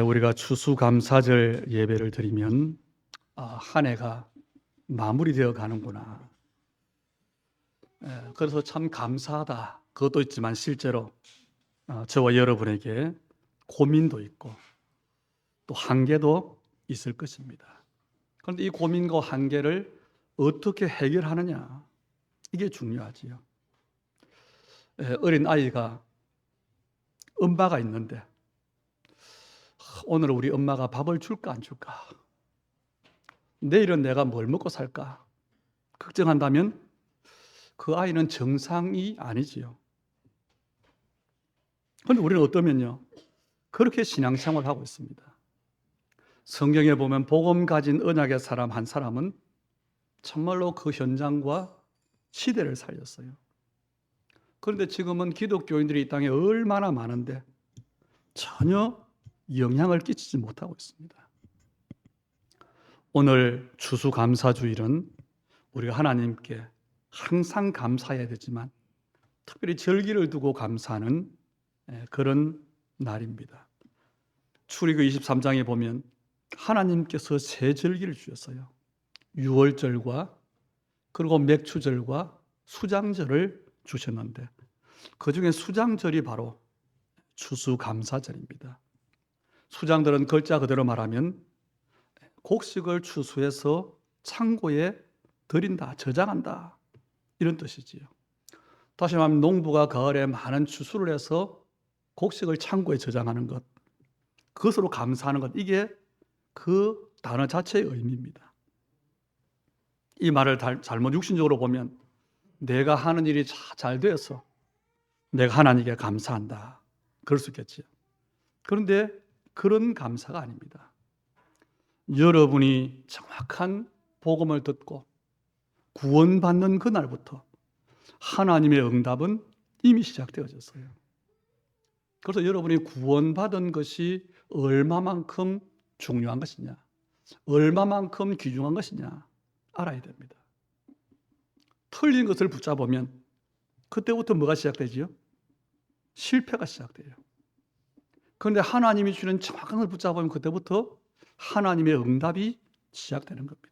우리가 추수감사절 예배를 드리면 한 해가 마무리되어 가는구나. 그래서 참 감사하다. 그것도 있지만 실제로 저와 여러분에게 고민도 있고 또 한계도 있을 것입니다. 그런데 이 고민과 한계를 어떻게 해결하느냐, 이게 중요하지요. 어린 아이가 엄마가 있는데 오늘 우리 엄마가 밥을 줄까 안 줄까? 내일은 내가 뭘 먹고 살까? 걱정한다면 그 아이는 정상이 아니지요. 그런데 우리는 어떠면요, 그렇게 신앙생활을 하고 있습니다. 성경에 보면 복음 가진 언약의 사람 한 사람은 정말로 그 현장과 시대를 살렸어요. 그런데 지금은 기독교인들이 이 땅에 얼마나 많은데 전혀 영향을 끼치지 못하고 있습니다. 오늘 추수감사주일은 우리가 하나님께 항상 감사해야 되지만 특별히 절기를 두고 감사하는 그런 날입니다. 출애굽 23장에 보면 하나님께서 세 절기를 주셨어요. 유월절과 그리고 맥추절과 수장절을 주셨는데 그중에 수장절이 바로 추수감사절입니다. 수장절은 글자 그대로 말하면 곡식을 추수해서 창고에 들인다, 저장한다, 이런 뜻이지요. 다시 말하면 농부가 가을에 많은 추수를 해서 곡식을 창고에 저장하는 것, 그것으로 감사하는 것, 이게 그 단어 자체의 의미입니다. 이 말을 잘못 육신적으로 보면 내가 하는 일이 잘 되어서 내가 하나님께 감사한다, 그럴 수 있겠지요. 그런데 그런 감사가 아닙니다. 여러분이 정확한 복음을 듣고 구원받는 그날부터 하나님의 응답은 이미 시작되어졌어요. 그래서 여러분이 구원받은 것이 얼마만큼 중요한 것이냐, 얼마만큼 귀중한 것이냐 알아야 됩니다. 틀린 것을 붙잡으면 그때부터 뭐가 시작되지요? 실패가 시작돼요. 그런데 하나님이 주는 정확한 것을 붙잡으면 그때부터 하나님의 응답이 시작되는 겁니다.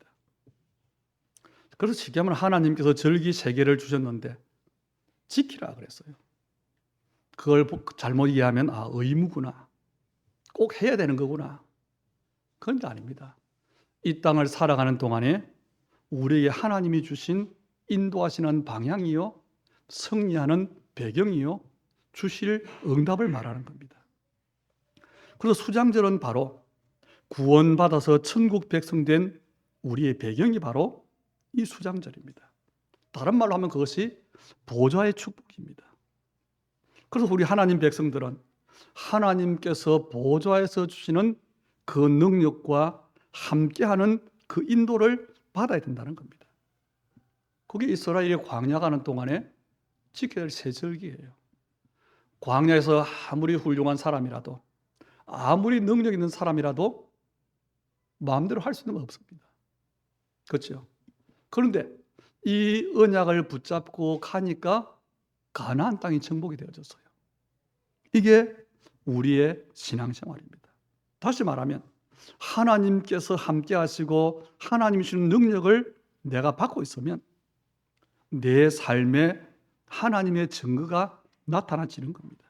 그래서 쉽게 말하면 하나님께서 절기 3개를 주셨는데 지키라 그랬어요. 그걸 잘못 이해하면 의무구나, 꼭 해야 되는 거구나. 그건 아닙니다. 이 땅을 살아가는 동안에 우리에게 하나님이 주신 인도하시는 방향이요, 승리하는 배경이요, 주실 응답을 말하는 겁니다. 그래서 수장절은 바로 구원받아서 천국 백성 된 우리의 배경이 바로 이 수장절입니다. 다른 말로 하면 그것이 보좌의 축복입니다. 그래서 우리 하나님 백성들은 하나님께서 보좌에서 주시는 그 능력과 함께하는 그 인도를 받아야 된다는 겁니다. 그게 이스라엘이 광야 가는 동안에 지켜야 될 세 절기예요. 광야에서 아무리 훌륭한 사람이라도, 아무리 능력 있는 사람이라도 마음대로 할 수 있는 건 없습니다. 그렇죠? 그런데 이 언약을 붙잡고 가니까 가나안 땅이 정복이 되어졌어요. 이게 우리의 신앙생활입니다. 다시 말하면 하나님께서 함께 하시고 하나님이 주는 능력을 내가 받고 있으면 내 삶에 하나님의 증거가 나타나지는 겁니다.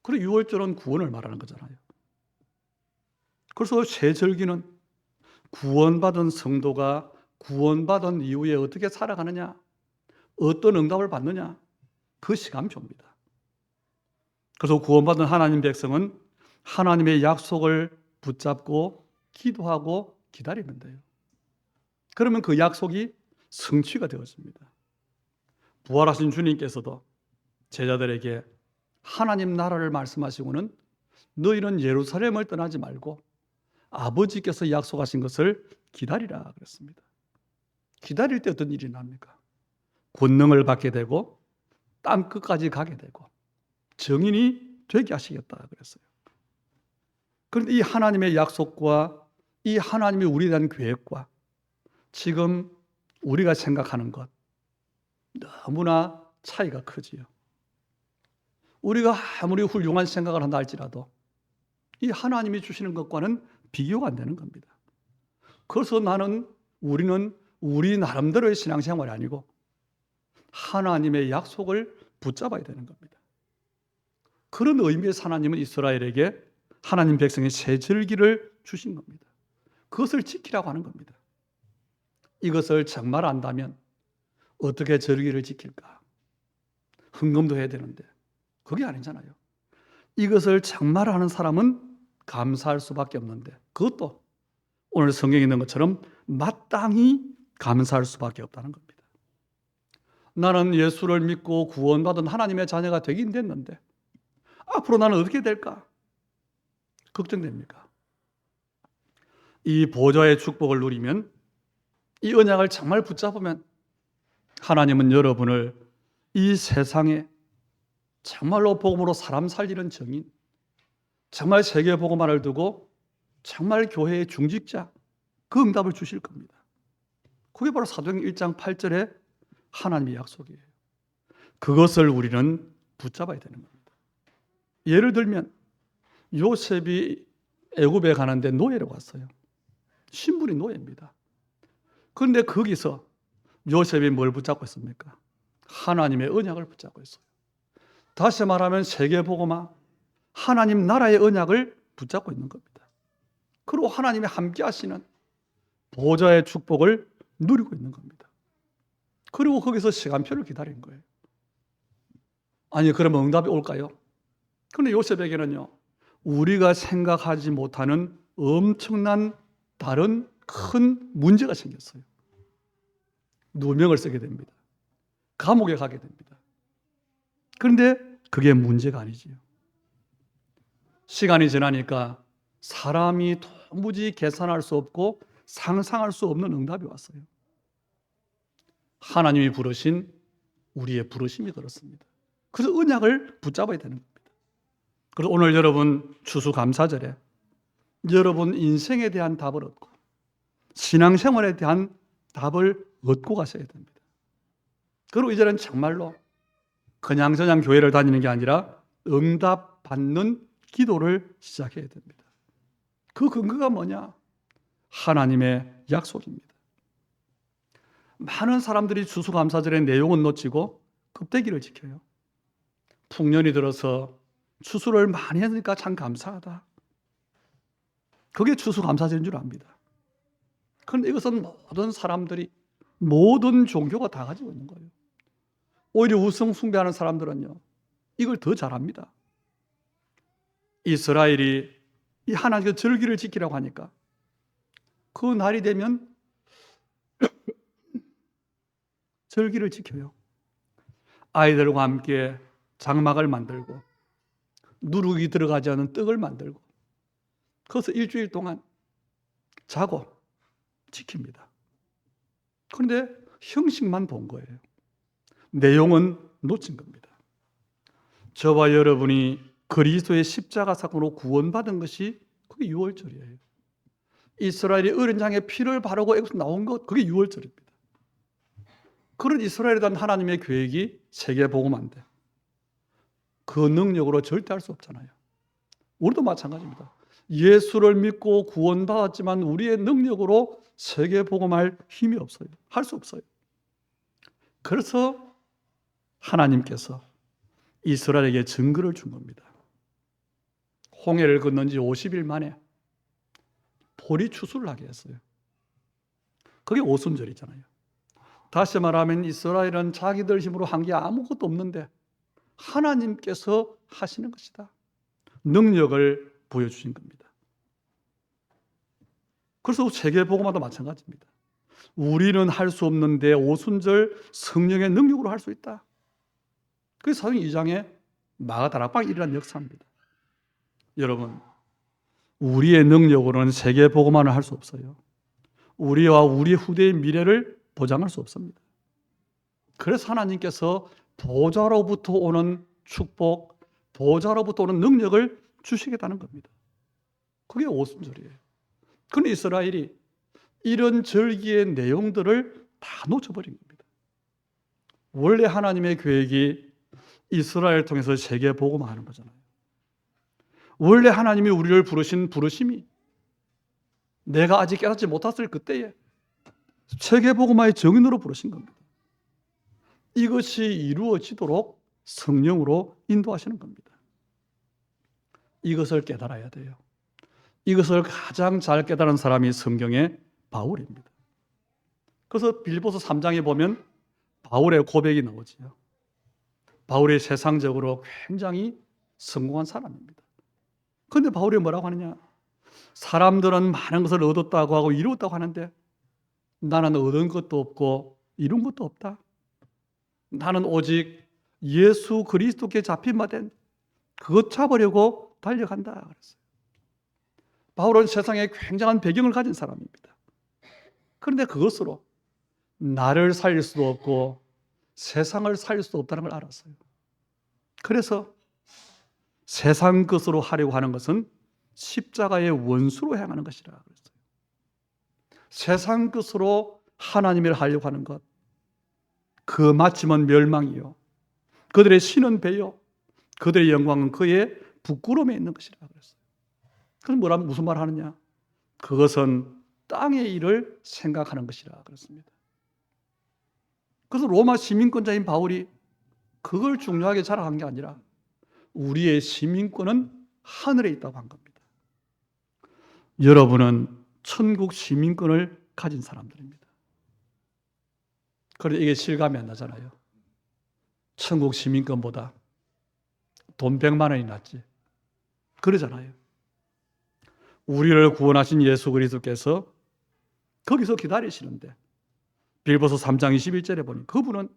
그리고 유월절은 구원을 말하는 거잖아요. 그래서 새 절기는 구원받은 성도가 구원받은 이후에 어떻게 살아가느냐, 어떤 응답을 받느냐, 그 시간표입니다. 그래서 구원받은 하나님 백성은 하나님의 약속을 붙잡고 기도하고 기다리면 돼요. 그러면 그 약속이 성취가 되었습니다. 부활하신 주님께서도 제자들에게 하나님 나라를 말씀하시고는 너희는 예루살렘을 떠나지 말고 아버지께서 약속하신 것을 기다리라 그랬습니다. 기다릴 때 어떤 일이 납니까? 권능을 받게 되고 땅 끝까지 가게 되고 정인이 되게 하시겠다 그랬어요. 그런데 이 하나님의 약속과 이 하나님의 우리에 대한 계획과 지금 우리가 생각하는 것 너무나 차이가 크지요. 우리가 아무리 훌륭한 생각을 한다 할지라도 이 하나님이 주시는 것과는 비교가 안 되는 겁니다. 그래서 우리는 우리 나름대로의 신앙생활이 아니고 하나님의 약속을 붙잡아야 되는 겁니다. 그런 의미에서 하나님은 이스라엘에게 하나님 백성의 새 절기를 주신 겁니다. 그것을 지키라고 하는 겁니다. 이것을 정말 안다면 어떻게 절기를 지킬까? 헌금도 해야 되는데 그게 아니잖아요. 이것을 정말 아는 사람은 감사할 수밖에 없는데 그것도 오늘 성경에 있는 것처럼 마땅히 감사할 수밖에 없다는 겁니다. 나는 예수를 믿고 구원받은 하나님의 자녀가 되긴 됐는데 앞으로 나는 어떻게 될까? 걱정됩니까? 이 보좌의 축복을 누리면, 이 언약을 정말 붙잡으면 하나님은 여러분을 이 세상에 정말로 복음으로 사람 살리는 정인, 정말 세계 복음화를 두고 정말 교회의 중직자, 그 응답을 주실 겁니다. 그게 바로 사도행전 1장 8절에 하나님의 약속이에요. 그것을 우리는 붙잡아야 되는 겁니다. 예를 들면 요셉이 애굽에 가는데 노예로 갔어요. 신분이 노예입니다. 그런데 거기서 요셉이 뭘 붙잡고 있습니까? 하나님의 언약을 붙잡고 있어요. 다시 말하면 세계복음화, 하나님 나라의 언약을 붙잡고 있는 겁니다. 그리고 하나님이 함께 하시는 보좌의 축복을 누리고 있는 겁니다. 그리고 거기서 시간표를 기다린 거예요. 아니, 그러면 응답이 올까요? 그런데 요셉에게는요, 우리가 생각하지 못하는 엄청난 다른 큰 문제가 생겼어요. 누명을 쓰게 됩니다. 감옥에 가게 됩니다. 그런데 그게 문제가 아니지요. 시간이 지나니까 사람이 도무지 계산할 수 없고 상상할 수 없는 응답이 왔어요. 하나님이 부르신 우리의 부르심이 그렇습니다. 그래서 언약을 붙잡아야 되는 겁니다. 그래서 오늘 여러분 추수감사절에 여러분 인생에 대한 답을 얻고 신앙생활에 대한 답을 얻고 가셔야 됩니다. 그리고 이제는 정말로 그냥저냥 교회를 다니는 게 아니라 응답받는 기도를 시작해야 됩니다. 그 근거가 뭐냐? 하나님의 약속입니다. 많은 사람들이 추수감사절의 내용은 놓치고 껍데기를 지켜요. 풍년이 들어서 추수를 많이 했으니까 참 감사하다. 그게 추수감사절인 줄 압니다. 그런데 이것은 모든 사람들이, 모든 종교가 다 가지고 있는 거예요. 오히려 우상 숭배하는 사람들은요, 이걸 더 잘합니다. 이스라엘이 이 하나님의 절기를 지키라고 하니까 그 날이 되면 절기를 지켜요. 아이들과 함께 장막을 만들고 누룩이 들어가지 않은 떡을 만들고 그것을 일주일 동안 자고 지킵니다. 그런데 형식만 본 거예요. 내용은 놓친 겁니다. 저와 여러분이 그리스도의 십자가 사건으로 구원받은 것이 그게 유월절이에요. 이스라엘이 어린 양의 피를 바르고 애굽에서 나온 것, 그게 유월절입니다. 그런 이스라엘에 대한 하나님의 계획이 세계복음화인데 그 능력으로 절대 할 수 없잖아요. 우리도 마찬가지입니다. 예수를 믿고 구원받았지만 우리의 능력으로 세계복음할 힘이 없어요. 할 수 없어요. 그래서 하나님께서 이스라엘에게 증거를 준 겁니다. 홍해를 건넌 지 50일 만에 보리 추수를 하게 했어요. 그게 오순절이잖아요. 다시 말하면 이스라엘은 자기들 힘으로 한 게 아무것도 없는데 하나님께서 하시는 것이다. 능력을 보여주신 겁니다. 그래서 세계복음화도 마찬가지입니다. 우리는 할 수 없는데 오순절 성령의 능력으로 할 수 있다. 그게 사도행전 2장의 마가다락방에 일어난 역사입니다. 여러분, 우리의 능력으로는 세계복음화는 할 수 없어요. 우리와 우리 후대의 미래를 보장할 수 없습니다. 그래서 하나님께서 보좌로부터 오는 축복, 보좌로부터 오는 능력을 주시겠다는 겁니다. 그게 오순절이에요. 그런데 이스라엘이 이런 절기의 내용들을 다 놓쳐버린 겁니다. 원래 하나님의 계획이 이스라엘 통해서 세계 복음화하는 거잖아요. 원래 하나님이 우리를 부르신 부르심이 내가 아직 깨닫지 못했을 그때에 세계복음화의 정인으로 부르신 겁니다. 이것이 이루어지도록 성령으로 인도하시는 겁니다. 이것을 깨달아야 돼요. 이것을 가장 잘 깨달은 사람이 성경의 바울입니다. 그래서 빌립보서 3장에 보면 바울의 고백이 나오지요. 바울이 세상적으로 굉장히 성공한 사람입니다. 그런데 바울이 뭐라고 하느냐? 사람들은 많은 것을 얻었다고 하고 이루었다고 하는데 나는 얻은 것도 없고 이룬 것도 없다. 나는 오직 예수 그리스도께 잡힌 바 된 그것 잡으려고 달려간다 그랬어요. 바울은 세상에 굉장한 배경을 가진 사람입니다. 그런데 그것으로 나를 살릴 수도 없고 세상을 살릴 수도 없다는 걸 알았어요. 그래서 세상 것으로 하려고 하는 것은 십자가의 원수로 행하는 것이라 그랬어요. 세상 것으로 하나님을 하려고 하는 것, 그 마침은 멸망이요, 그들의 신은 배요, 그들의 영광은 그의 부끄러움에 있는 것이라 그랬어요. 그럼 무슨 말 하느냐? 그것은 땅의 일을 생각하는 것이라 그랬습니다. 그래서 로마 시민권자인 바울이 그걸 중요하게 자랑한 게 아니라 우리의 시민권은 하늘에 있다고 한 겁니다. 여러분은 천국 시민권을 가진 사람들입니다. 그런데 이게 실감이 안 나잖아요. 천국 시민권보다 돈 100만 원이 낫지. 그러잖아요. 우리를 구원하신 예수 그리스도께서 거기서 기다리시는데 빌립보서 3장 21절에 보니 그분은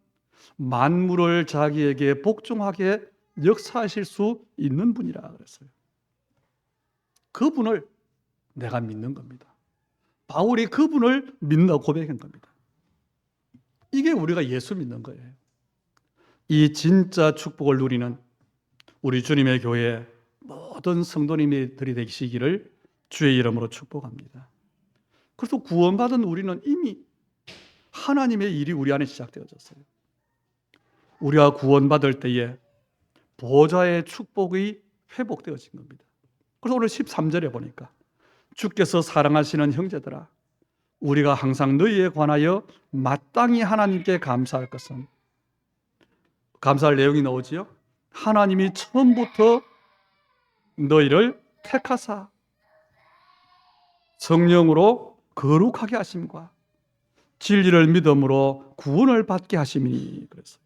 만물을 자기에게 복종하게 역사하실 수 있는 분이라 그랬어요. 그분을 내가 믿는 겁니다. 바울이 그분을 믿는다고 고백한 겁니다. 이게 우리가 예수 믿는 거예요. 이 진짜 축복을 누리는 우리 주님의 교회 모든 성도님들이 되시기를 주의 이름으로 축복합니다. 그래서 구원받은 우리는 이미 하나님의 일이 우리 안에 시작되어졌어요. 우리가 구원받을 때에 보좌의 축복이 회복되어진 겁니다. 그래서 오늘 13절에 보니까 주께서 사랑하시는 형제들아, 우리가 항상 너희에 관하여 마땅히 하나님께 감사할 것은, 감사할 내용이 나오지요. 하나님이 처음부터 너희를 택하사 성령으로 거룩하게 하심과 진리를 믿음으로 구원을 받게 하심이니 그랬어요.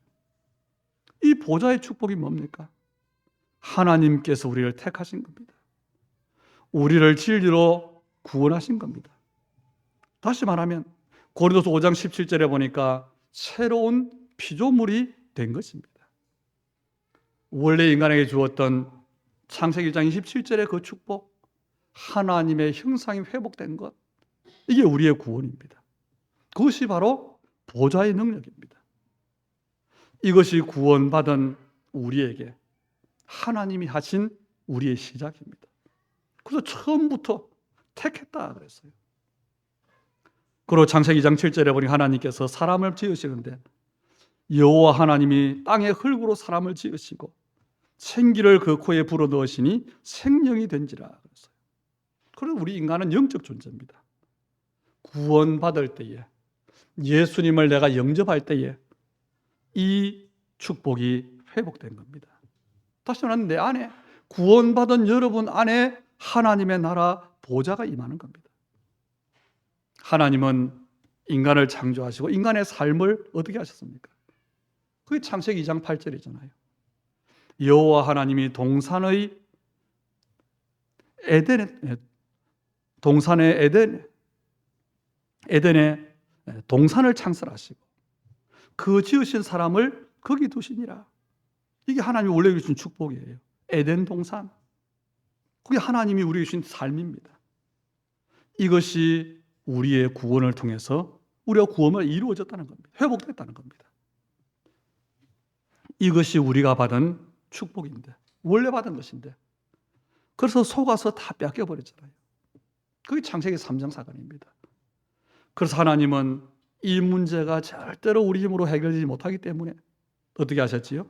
이 보좌의 축복이 뭡니까? 하나님께서 우리를 택하신 겁니다. 우리를 진리로 구원하신 겁니다. 다시 말하면 고린도서 5장 17절에 보니까 새로운 피조물이 된 것입니다. 원래 인간에게 주었던 창세기 1장 27절의 그 축복, 하나님의 형상이 회복된 것, 이게 우리의 구원입니다. 그것이 바로 보좌의 능력입니다. 이것이 구원받은 우리에게 하나님이 하신 우리의 시작입니다. 그래서 처음부터 택했다 그랬어요. 그리고 창세기 2장 7절에 보니 하나님께서 사람을 지으시는데 여호와 하나님이 땅의 흙으로 사람을 지으시고 생기를 그 코에 불어넣으시니 생명이 된지라 그랬어요. 그래서 우리 인간은 영적 존재입니다. 구원받을 때에, 예수님을 내가 영접할 때에 이 축복이 회복된 겁니다. 다시 말하면 내 안에, 구원받은 여러분 안에 하나님의 나라 보좌가 임하는 겁니다. 하나님은 인간을 창조하시고 인간의 삶을 어떻게 하셨습니까? 그게 창세기 2장 8절이잖아요. 여호와 하나님이 동산의 에덴에 동산을 창설하시고 그 지으신 사람을 거기 두시니라. 이게 하나님이 원래 주신 축복이에요. 에덴 동산. 그게 하나님이 우리에게 주신 삶입니다. 이것이 우리의 구원을 통해서 우리가 구원을 이루어졌다는 겁니다. 회복됐다는 겁니다. 이것이 우리가 받은 축복인데, 원래 받은 것인데, 그래서 속아서 다 뺏겨버렸잖아요. 그게 창세기 3장 사건입니다. 그래서 하나님은 이 문제가 절대로 우리 힘으로 해결되지 못하기 때문에 어떻게 하셨지요?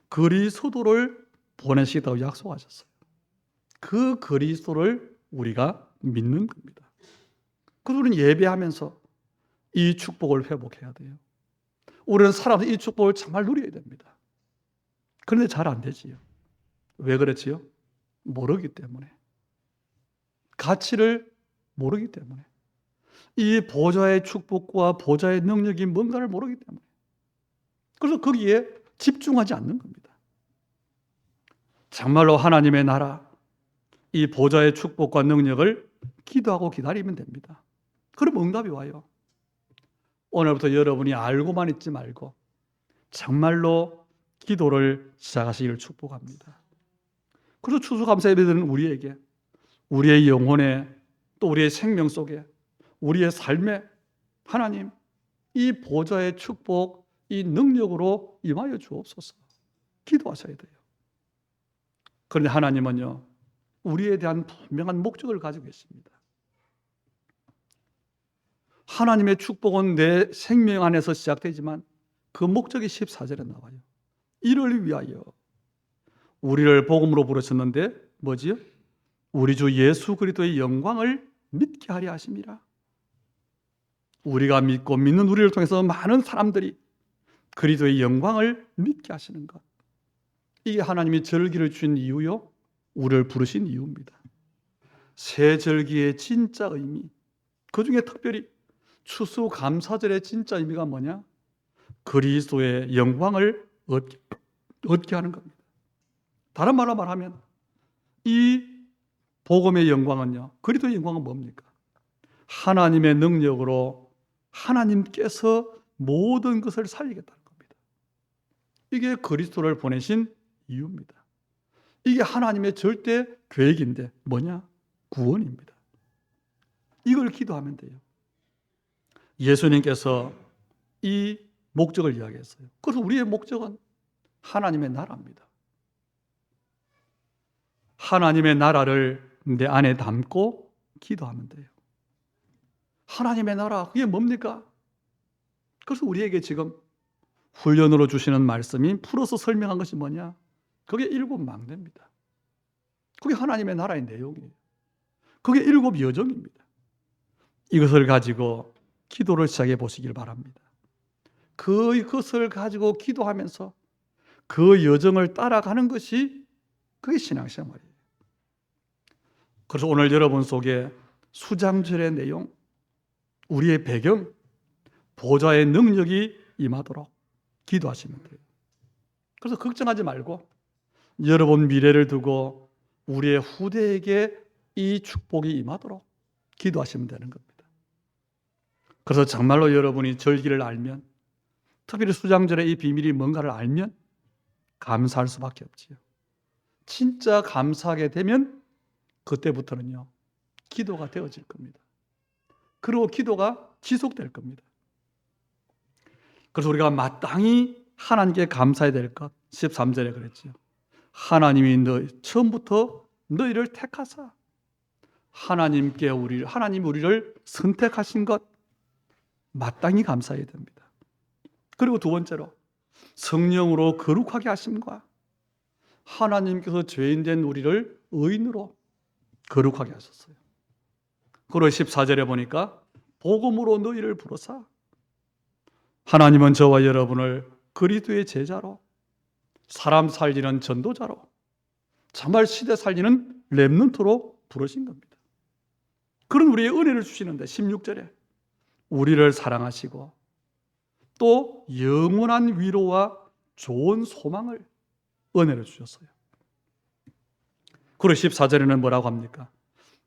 그리스도를 보내시겠다고 약속하셨어요. 그 그리스도를 우리가 믿는 겁니다. 그래서 우리는 예배하면서 이 축복을 회복해야 돼요. 우리는 살아서 이 축복을 정말 누려야 됩니다. 그런데 잘 안 되지요. 왜 그렇지요? 모르기 때문에. 가치를 모르기 때문에. 이 보좌의 축복과 보좌의 능력이 뭔가를 모르기 때문에. 그래서 거기에 집중하지 않는 겁니다. 정말로 하나님의 나라, 이 보좌의 축복과 능력을 기도하고 기다리면 됩니다. 그럼 응답이 와요. 오늘부터 여러분이 알고만 있지 말고 정말로 기도를 시작하시기를 축복합니다. 그래서 추수감사 예배드리는 우리에게, 우리의 영혼에, 또 우리의 생명 속에, 우리의 삶에 하나님 이 보좌의 축복, 이 능력으로 임하여 주옵소서 기도하셔야 돼요. 그런데 하나님은요, 우리에 대한 분명한 목적을 가지고 계십니다. 하나님의 축복은 내 생명 안에서 시작되지만 그 목적이 14절에 나와요. 이를 위하여 우리를 복음으로 부르셨는데 뭐지요? 우리 주 예수 그리스도의 영광을 믿게 하려 하심이라. 우리가 믿고 믿는 우리를 통해서 많은 사람들이 그리스도의 영광을 믿게 하시는 것. 이게 하나님이 절기를 주신 이유요, 우리를 부르신 이유입니다. 새 절기의 진짜 의미, 그 중에 특별히 추수감사절의 진짜 의미가 뭐냐? 그리스도의 영광을 얻게 하는 겁니다. 다른 말로 말하면 이 복음의 영광은요, 그리스도의 영광은 뭡니까? 하나님의 능력으로 하나님께서 모든 것을 살리겠다는 겁니다. 이게 그리스도를 보내신 이유입니다. 이게 하나님의 절대 계획인데 뭐냐? 구원입니다. 이걸 기도하면 돼요. 예수님께서 이 목적을 이야기했어요. 그래서 우리의 목적은 하나님의 나라입니다. 하나님의 나라를 내 안에 담고 기도하면 돼요. 하나님의 나라, 그게 뭡니까? 그래서 우리에게 지금 훈련으로 주시는 말씀이 풀어서 설명한 것이 뭐냐? 그게 7망대입니다. 그게 하나님의 나라의 내용이에요. 그게 7 여정입니다. 이것을 가지고 기도를 시작해 보시길 바랍니다. 그것을 가지고 기도하면서 그 여정을 따라가는 것이 그게 신앙생활이에요. 그래서 오늘 여러분 속에 수장절의 내용, 우리의 배경, 보좌의 능력이 임하도록 기도하시면 돼요. 그래서 걱정하지 말고 여러분 미래를 두고 우리의 후대에게 이 축복이 임하도록 기도하시면 되는 겁니다. 그래서 정말로 여러분이 절기를 알면, 특별히 수장절의 이 비밀이 뭔가를 알면 감사할 수밖에 없지요. 진짜 감사하게 되면 그때부터는요, 기도가 되어질 겁니다. 그리고 기도가 지속될 겁니다. 그래서 우리가 마땅히 하나님께 감사해야 될 것, 13절에 그랬지요. 하나님이 처음부터 너희를 택하사 하나님 우리를 선택하신 것 마땅히 감사해야 됩니다. 그리고 두 번째로 성령으로 거룩하게 하심과 하나님께서 죄인된 우리를 의인으로 거룩하게 하셨어요. 그리고 14절에 보니까 복음으로 너희를 부르사 하나님은 저와 여러분을 그리스도의 제자로, 사람 살리는 전도자로, 정말 시대 살리는 렘넌트로 부르신 겁니다. 그런 우리의 은혜를 주시는데 16절에 우리를 사랑하시고 또 영원한 위로와 좋은 소망을 은혜를 주셨어요. 그리고 14절에는 뭐라고 합니까?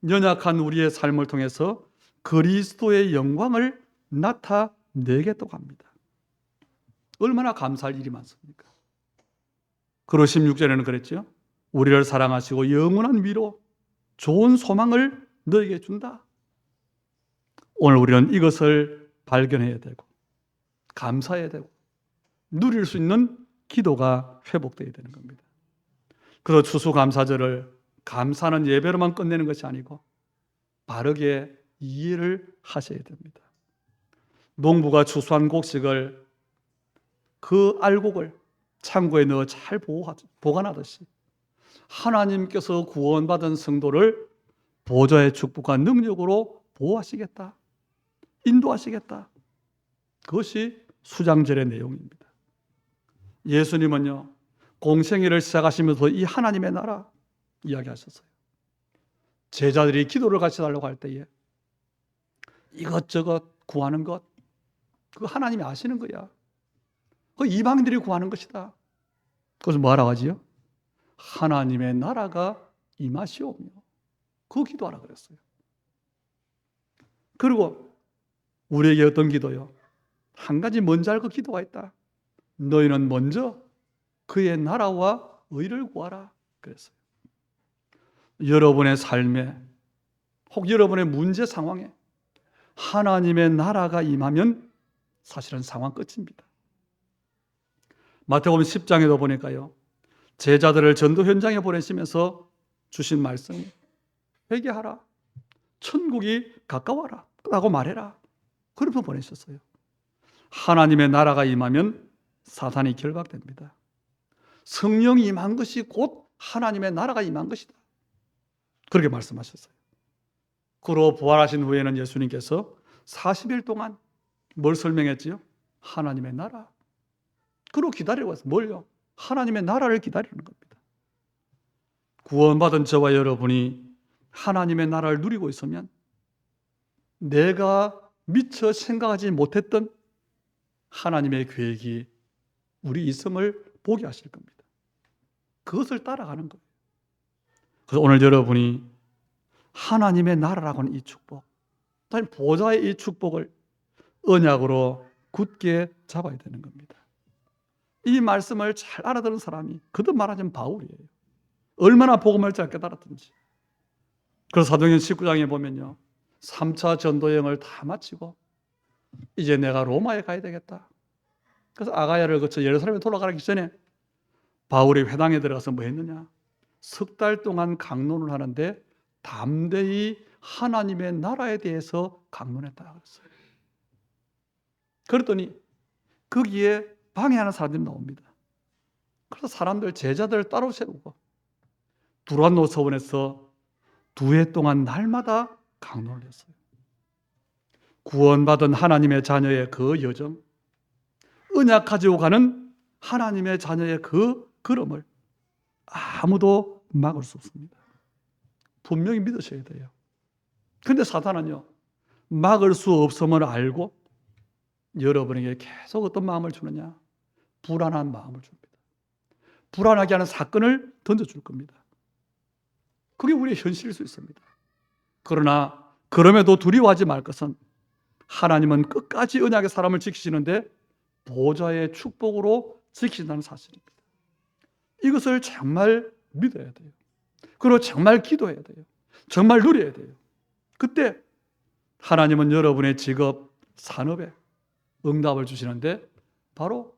연약한 우리의 삶을 통해서 그리스도의 영광을 나타내겠다고 합니다. 얼마나 감사할 일이 많습니까? 그리고 16절에는 그랬죠. 우리를 사랑하시고 영원한 위로, 좋은 소망을 너에게 준다. 오늘 우리는 이것을 발견해야 되고 감사해야 되고 누릴 수 있는 기도가 회복되어야 되는 겁니다. 그래서 추수감사절을 감사하는 예배로만 끝내는 것이 아니고 바르게 이해를 하셔야 됩니다. 농부가 추수한 곡식을 그 알곡을 창고에 넣어 잘 보관하듯이 하나님께서 구원받은 성도를 보좌의 축복과 능력으로 보호하시겠다, 인도하시겠다. 그것이 수장절의 내용입니다. 예수님은요, 공생애를 시작하시면서 이 하나님의 나라 이야기하셨어요. 제자들이 기도를 같이 달라고 할 때에 이것저것 구하는 것, 그 하나님이 아시는 거야. 그 이방인들이 구하는 것이다. 그것을 뭐하라고 하지요? 하나님의 나라가 임하시오며 그 기도하라 그랬어요. 그리고 우리에게 어떤 기도요? 한 가지 먼저 할 그 기도가 있다. 너희는 먼저 그의 나라와 의를 구하라 그랬어요. 여러분의 삶에 혹 여러분의 문제 상황에 하나님의 나라가 임하면 사실은 상황 끝입니다. 마태복음 10장에도 보니까요, 제자들을 전도 현장에 보내시면서 주신 말씀이 회개하라, 천국이 가까워라 라고 말해라, 그러면서 보내셨어요. 하나님의 나라가 임하면 사탄이 결박됩니다. 성령이 임한 것이 곧 하나님의 나라가 임한 것이다, 그렇게 말씀하셨어요. 그로 부활하신 후에는 예수님께서 40일 동안 뭘 설명했지요? 하나님의 나라. 그로 기다리고 있어요. 뭘요? 하나님의 나라를 기다리는 겁니다. 구원받은 저와 여러분이 하나님의 나라를 누리고 있으면 내가 미처 생각하지 못했던 하나님의 계획이 우리 있음을 보게 하실 겁니다. 그것을 따라가는 거예요. 그래서 오늘 여러분이 하나님의 나라라고 하는 이 축복, 보좌의 이 축복을 언약으로 굳게 잡아야 되는 겁니다. 이 말씀을 잘 알아들은 사람이 그도 말하자면 바울이에요. 얼마나 복음을 잘 깨달았든지. 그래서 사도행전 19장에 보면요, 3차 전도여행을 다 마치고 이제 내가 로마에 가야 되겠다. 그래서 아가야를 거쳐 예루살렘에 돌아가기 전에 바울이 회당에 들어가서 뭐 했느냐? 석 달 동안 강론을 하는데 담대히 하나님의 나라에 대해서 강론했다 그랬어요. 그랬더니 거기에 방해하는 사람들이 나옵니다. 그래서 사람들, 제자들을 따로 세우고 두란노 서원에서 2해 동안 날마다 강론을 했어요. 구원받은 하나님의 자녀의 그 여정, 언약 가지고 가는 하나님의 자녀의 그 걸음을 아무도 막을 수 없습니다. 분명히 믿으셔야 돼요. 그런데 사탄은요, 막을 수 없음을 알고 여러분에게 계속 어떤 마음을 주느냐? 불안한 마음을 줍니다. 불안하게 하는 사건을 던져줄 겁니다. 그게 우리의 현실일 수 있습니다. 그러나 그럼에도 두려워하지 말 것은 하나님은 끝까지 언약의 사람을 지키시는데 보좌의 축복으로 지키신다는 사실입니다. 이것을 정말 믿어야 돼요. 그리고 정말 기도해야 돼요. 정말 누려야 돼요. 그때 하나님은 여러분의 직업, 산업에 응답을 주시는데 바로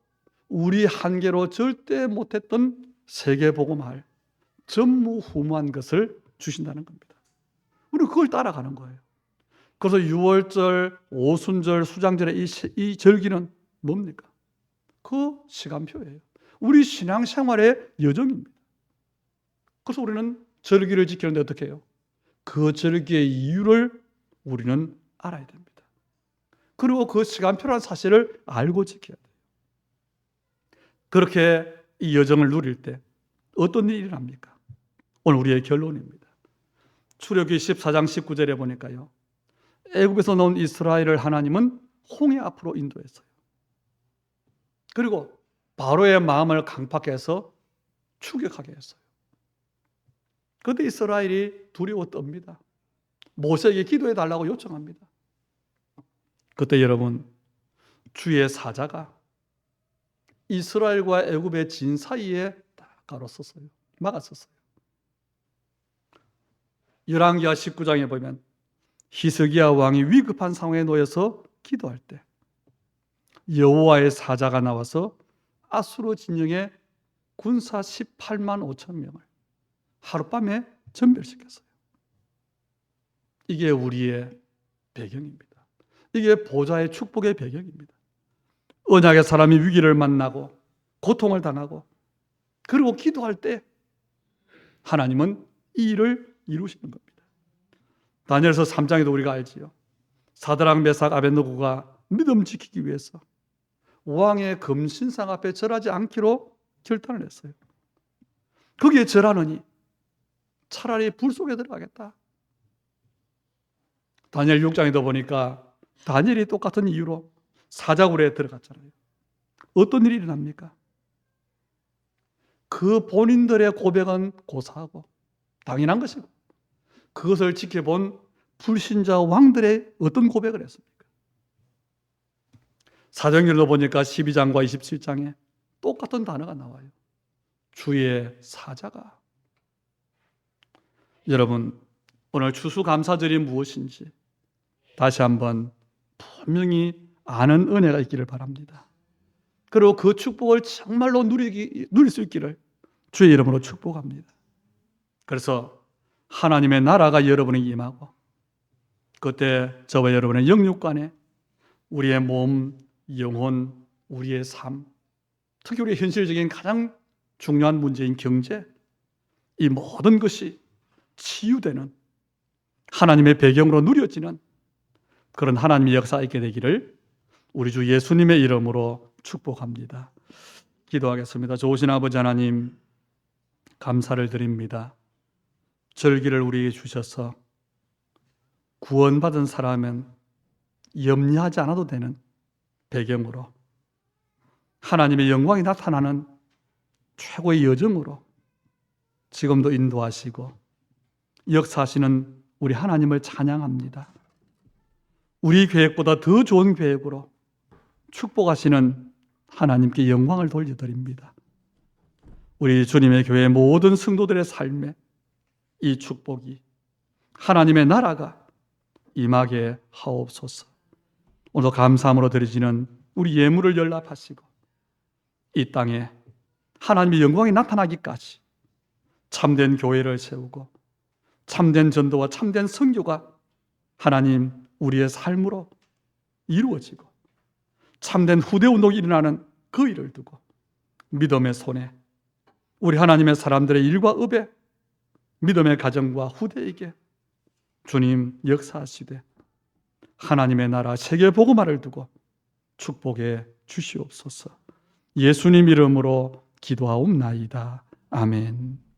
우리 한계로 절대 못했던 세계복음할 전무후무한 것을 주신다는 겁니다. 우리는 그걸 따라가는 거예요. 그래서 유월절, 오순절, 수장절의 이 절기는 뭡니까? 그 시간표예요. 우리 신앙생활의 여정입니다. 그래서 우리는 절기를 지키는데 어떻게 해요? 그 절기의 이유를 우리는 알아야 됩니다. 그리고 그 시간표라는 사실을 알고 지켜야 돼요. 그렇게 이 여정을 누릴 때 어떤 일이 일어납니까? 오늘 우리의 결론입니다. 출애굽기 14장 19절에 보니까요, 애굽에서 나온 이스라엘을 하나님은 홍해 앞으로 인도했어요. 그리고 바로의 마음을 강팍해서 추격하게 했어요. 그때 이스라엘이 두려워 떱니다. 모세에게 기도해 달라고 요청합니다. 그때 여러분, 주의 사자가 이스라엘과 애굽의 진 사이에 딱 가로섰어요. 막았었어요. 열왕기하 19장에 보면 히스기야 왕이 위급한 상황에 놓여서 기도할 때 여호와의 사자가 나와서 아수르 진영의 군사 18만 5천 명을 하룻밤에 전멸시켰어요. 이게 우리의 배경입니다. 이게 보좌의 축복의 배경입니다. 언약의 사람이 위기를 만나고 고통을 당하고 그리고 기도할 때 하나님은 이 일을 이루시는 겁니다. 다니엘서 3장에도 우리가 알지요. 사드락, 메삭, 아벳느고가 믿음 지키기 위해서 왕의 금신상 앞에 절하지 않기로 결단을 했어요. 거기에 절하느니 차라리 불 속에 들어가겠다. 다니엘 6장에도 보니까 다니엘이 똑같은 이유로 사자굴에 들어갔잖아요. 어떤 일이 일어납니까? 그 본인들의 고백은 고사하고 당연한 것이고, 그것을 지켜본 불신자 왕들의 어떤 고백을 했습니까? 사도행전도 보니까 12장과 27장에 똑같은 단어가 나와요. 주의 사자가. 여러분, 오늘 추수감사절이 무엇인지 다시 한번 분명히 아는 은혜가 있기를 바랍니다. 그리고 그 축복을 정말로 누릴 수 있기를 주의 이름으로 축복합니다. 그래서 하나님의 나라가 여러분에게 임하고, 그때 저와 여러분의 영육간에 우리의 몸, 영혼, 우리의 삶, 특히 우리의 현실적인 가장 중요한 문제인 경제, 이 모든 것이 치유되는 하나님의 배경으로 누려지는 그런 하나님의 역사가 있게 되기를 우리 주 예수님의 이름으로 축복합니다. 기도하겠습니다. 좋으신 아버지 하나님, 감사를 드립니다. 절기를 우리에게 주셔서 구원받은 사람은 염려하지 않아도 되는 배경으로 하나님의 영광이 나타나는 최고의 여정으로 지금도 인도하시고 역사하시는 우리 하나님을 찬양합니다. 우리 계획보다 더 좋은 계획으로 축복하시는 하나님께 영광을 돌려드립니다. 우리 주님의 교회 모든 성도들의 삶에 이 축복이, 하나님의 나라가 임하게 하옵소서. 오늘 감사함으로 드리지는 우리 예물을 연락하시고 이 땅에 하나님의 영광이 나타나기까지 참된 교회를 세우고 참된 전도와 참된 선교가 하나님 우리의 삶으로 이루어지고 참된 후대운동이 일어나는 그 일을 두고 믿음의 손에 우리 하나님의 사람들의 일과 업에 믿음의 가정과 후대에게 주님 역사하시되 하나님의 나라 세계 복음화를 두고 축복해 주시옵소서. 예수님 이름으로 기도하옵나이다. 아멘.